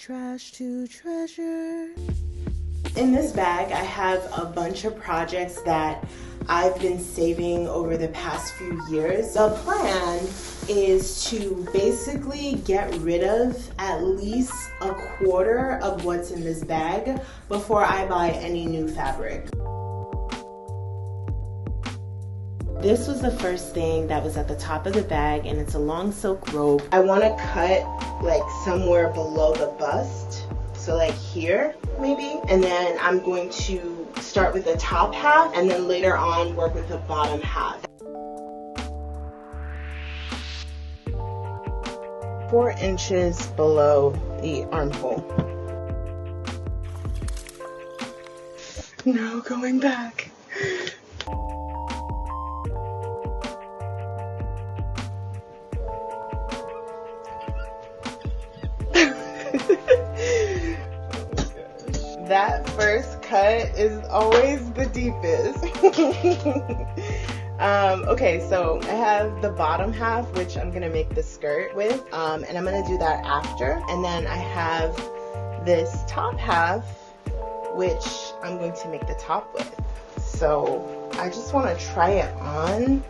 trash to treasure. In this bag, I have a bunch of projects that I've been saving over the past few years. The plan is to basically get rid of at least a quarter of what's in this bag before I buy any new fabric. This was the first thing that was at the top of the bag, and it's a long silk robe. I want to cut like somewhere below the bust, so like here maybe, and then I'm going to start with the top half and then later on work with the bottom half. 4 inches below the armhole. Now going back. That first cut is always the deepest. Okay, so I have the bottom half, which I'm gonna make the skirt with, and I'm gonna do that after. And then I have this top half, which I'm going to make the top with. So I just want to try it on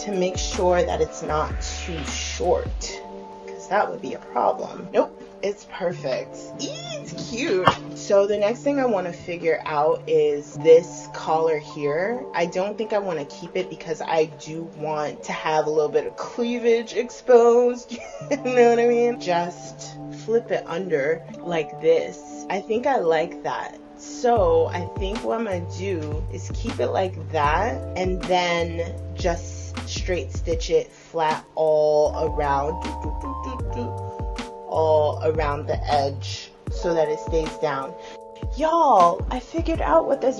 to make sure that it's not too short, because that would be a problem. Nope. It's perfect. It's cute. So the next thing I want to figure out is this collar here. I don't think I want to keep it because I do want to have a little bit of cleavage exposed. You know what I mean? Just flip it under like this. I think I like that. So I think what I'm going to do is keep it like that and then just straight stitch it flat all around. All around the edge so that it stays down. Y'all, I figured out what this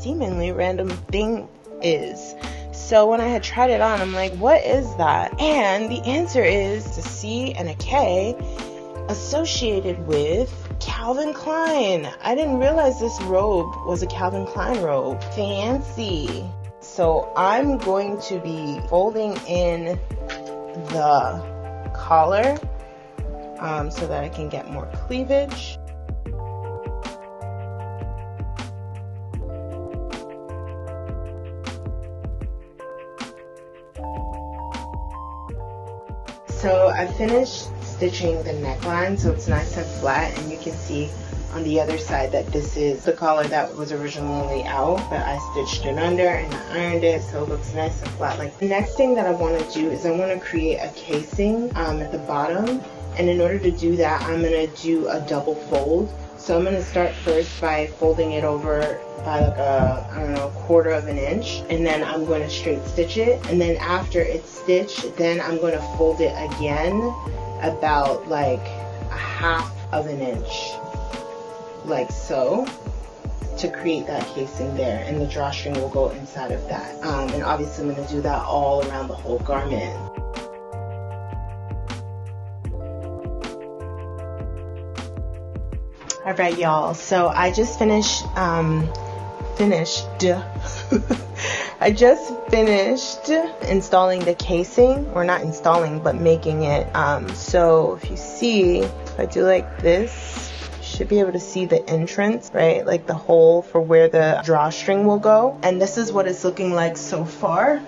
seemingly random thing is. So when I had tried it on, I'm like, what is that? And the answer is a C and a K associated with Calvin Klein. I didn't realize this robe was a Calvin Klein robe. Fancy. So I'm going to be folding in the collar so that I can get more cleavage. So I finished stitching the neckline so it's nice and flat, and you can see on the other side that this is the collar that was originally out, but I stitched it under and I ironed it so it looks nice and flat. Like, the next thing that I want to do is I want to create a casing at the bottom. And in order to do that, I'm going to do a double fold. So I'm going to start first by folding it over by like a, I don't know, 1/4 of an inch. And then I'm going to straight stitch it. And then after it's stitched, then I'm going to fold it again about like 1/2 of an inch. Like so. To create that casing there. And the drawstring will go inside of that. And obviously I'm going to do that all around the whole garment. Alright y'all, so I just finished I just finished installing the casing, or not installing but making it. So if you see, if I do like this, you should be able to see the entrance, right? Like the hole for where the drawstring will go. And this is what it's looking like so far.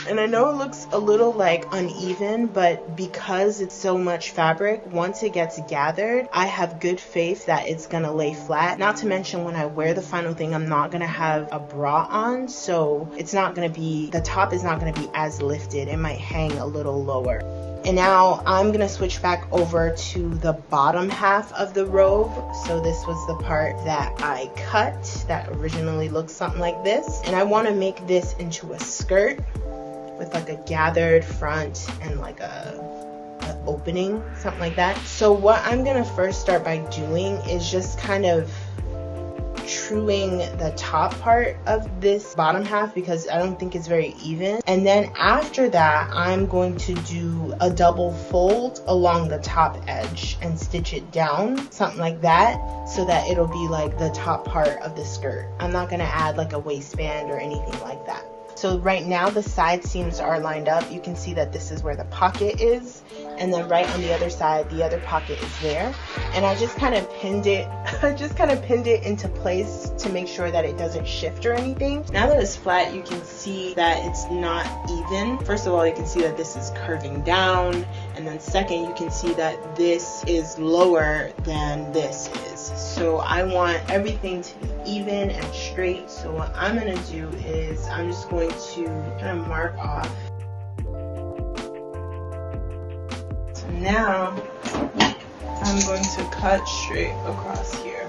And I know it looks a little like uneven, but because it's so much fabric, once it gets gathered, I have good faith that it's gonna lay flat. Not to mention when I wear the final thing, I'm not gonna have a bra on, so it's not gonna be, the top is not gonna be as lifted. It might hang a little lower. And now I'm gonna switch back over to the bottom half of the robe. So this was the part that I cut that originally looked something like this. And I wanna make this into a skirt with like a gathered front and like a opening, something like that. So what I'm gonna first start by doing is just kind of truing the top part of this bottom half because I don't think it's very even. And then after that, I'm going to do a double fold along the top edge and stitch it down, something like that, so that it'll be like the top part of the skirt. I'm not gonna add like a waistband or anything like that. So right now the side seams are lined up. You can see that this is where the pocket is. and then right on the other side, the other pocket is there. And I just kind of pinned it, into place to make sure that it doesn't shift or anything. Now that it's flat, you can see that it's not even. First of all, you can see that this is curving down, and then second, you can see that this is lower than this is. So I want everything to be even and straight. So what I'm gonna do is I'm just going to kind of mark off. So now I'm going to cut straight across here.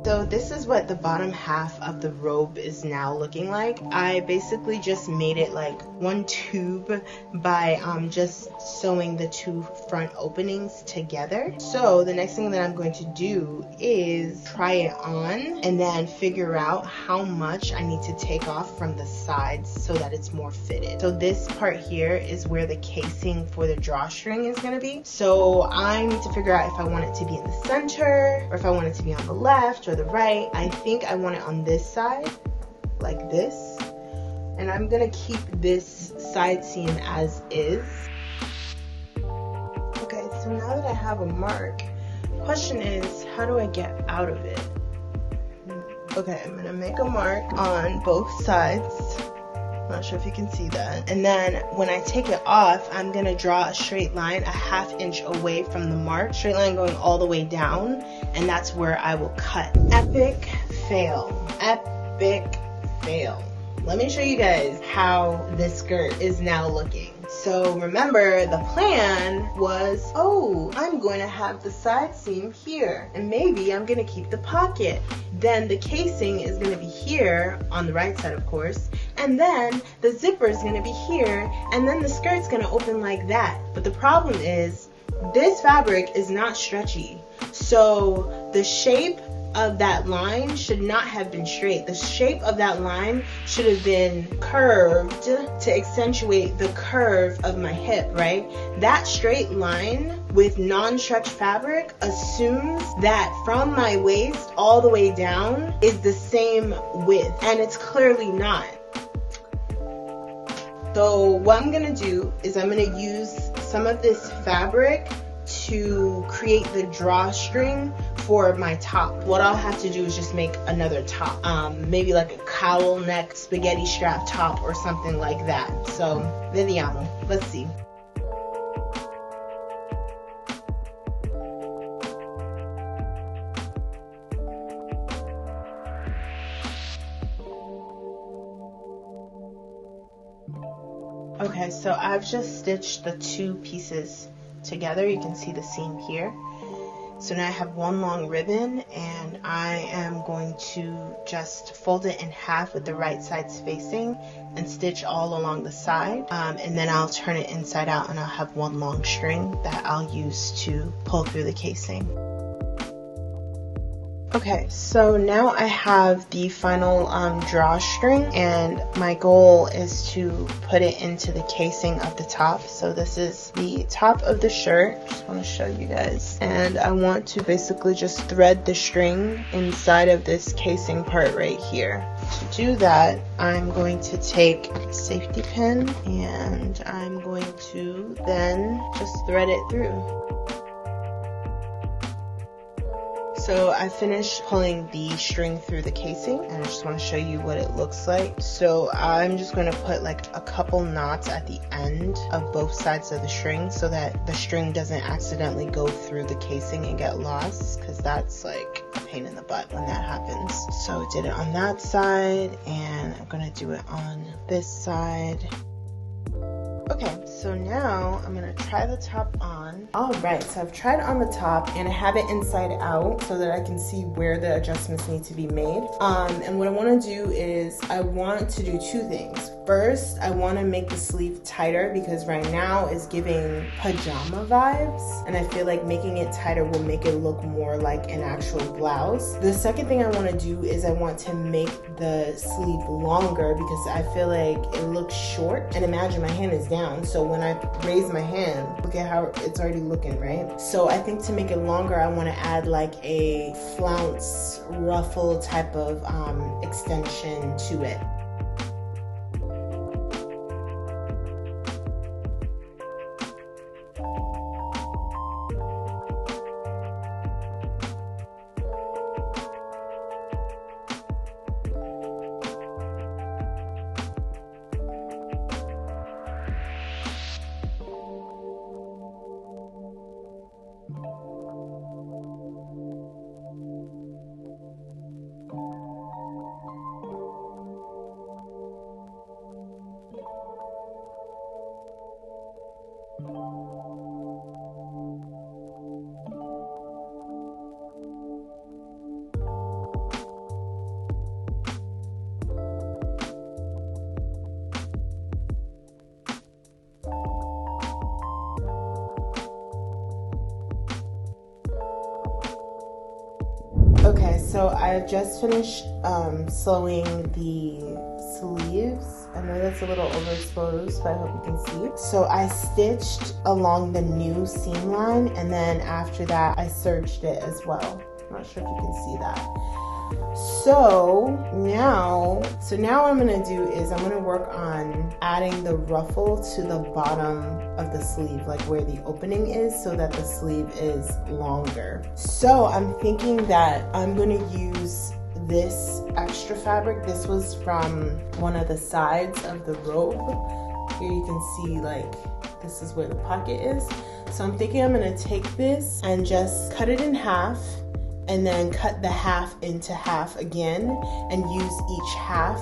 So this is what the bottom half of the robe is now looking like. I basically just made it like one tube by just sewing the two front openings together. So the next thing that I'm going to do is try it on and then figure out how much I need to take off from the sides so that it's more fitted. So this part here is where the casing for the drawstring is going to be. So I need to figure out if I want it to be in the center or if I want it to be on the left or the right. I think I want it on this side, like this, and I'm gonna keep this side seam as is. Okay, so now that I have a mark, the question is, how do I get out of it? Okay, I'm gonna make a mark on both sides. I'm not sure if you can see that. And then when I take it off, I'm gonna draw a straight line 1/2 inch away from the mark, straight line going all the way down, and that's where I will cut. Epic fail. Epic fail. Let me show you guys how this skirt is now looking. So remember, the plan was, oh, I'm going to have the side seam here, and maybe I'm going to keep the pocket. Then the casing is going to be here on the right side, of course, and then the zipper is going to be here, and then the skirt's going to open like that. But the problem is, this fabric is not stretchy, so the shape of that line should not have been straight. The shape of that line should have been curved to accentuate the curve of my hip, right? That straight line with non-stretch fabric assumes that from my waist all the way down is the same width, and it's clearly not. So what I'm gonna do is I'm gonna use some of this fabric to create the drawstring for my top. What I'll have to do is just make another top, maybe like a cowl neck spaghetti strap top or something like that. So vediamo, let's see. Okay, so I've just stitched the two pieces together. You can see the seam here. So now I have one long ribbon, and I am going to just fold it in half with the right sides facing and stitch all along the side, and then I'll turn it inside out and I'll have one long string that I'll use to pull through the casing. Okay, so now I have the final drawstring, and my goal is to put it into the casing of the top. So this is the top of the shirt. Just want to show you guys. And I want to basically just thread the string inside of this casing part right here. To do that, I'm going to take a safety pin and I'm going to then just thread it through. So I finished pulling the string through the casing, and I just want to show you what it looks like. So I'm just going to put like a couple knots at the end of both sides of the string so that the string doesn't accidentally go through the casing and get lost, because that's like a pain in the butt when that happens. So I did it on that side, and I'm going to do it on this side. Okay, so now I'm gonna try the top on. All right, so I've tried on the top and I have it inside out so that I can see where the adjustments need to be made. And what I wanna do is I want to do two things. first I want to make the sleeve tighter because right now it's giving pajama vibes, and I feel like making it tighter will make it look more like an actual blouse. The second thing I want to do is I want to make the sleeve longer because I feel like it looks short, and imagine my hand is down, so when I raise my hand, look at how it's already looking, right? So I think to make it longer, I want to add like a flounce ruffle type of extension to it. Okay, so I just finished sewing the sleeves. I know that's a little overexposed, but I hope you can see. So I stitched along the new seam line, and then after that I serged it as well. I'm not sure if you can see that. So now what I'm gonna do is I'm gonna work on adding the ruffle to the bottom of the sleeve, like where the opening is, so that the sleeve is longer. So I'm thinking that I'm gonna use this extra fabric. This was from one of the sides of the robe. Here you can see like this is where the pocket is. So I'm thinking I'm gonna take this and just cut it in half, and then cut the half into half again, and use each half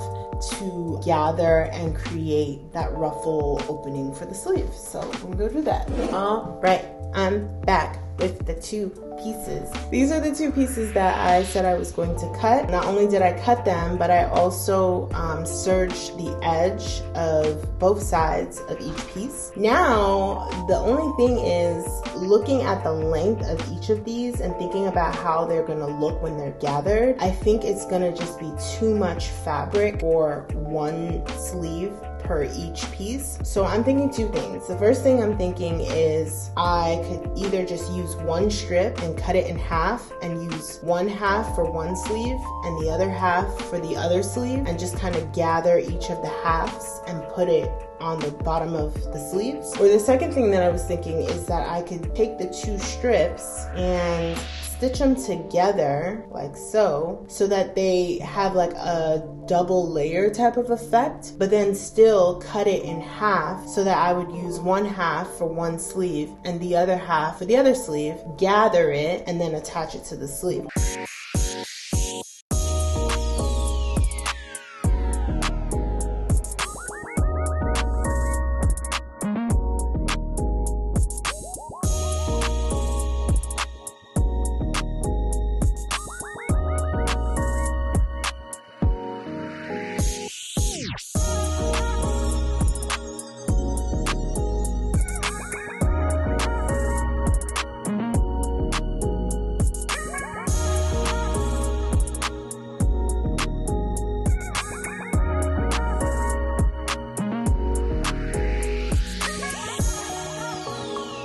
to gather and create that ruffle opening for the sleeve. So I'm gonna go do that. All right, I'm back with the two pieces. These are the two pieces that I said I was going to cut. Not only did I cut them, but I also serged the edge of both sides of each piece. Now, the only thing is looking at the length of each of these and thinking about how they're gonna look when they're gathered. I think it's gonna just be too much fabric for one sleeve per each piece. So I'm thinking two things. The first thing I'm thinking is I could either just use one strip and cut it in half and use one half for one sleeve and the other half for the other sleeve, and just kind of gather each of the halves and put it on the bottom of the sleeves. Or the second thing that I was thinking is that I could take the two strips and stitch them together like so that they have like a double layer type of effect, but then still cut it in half so that I would use one half for one sleeve and the other half for the other sleeve, gather it, and then attach it to the sleeve.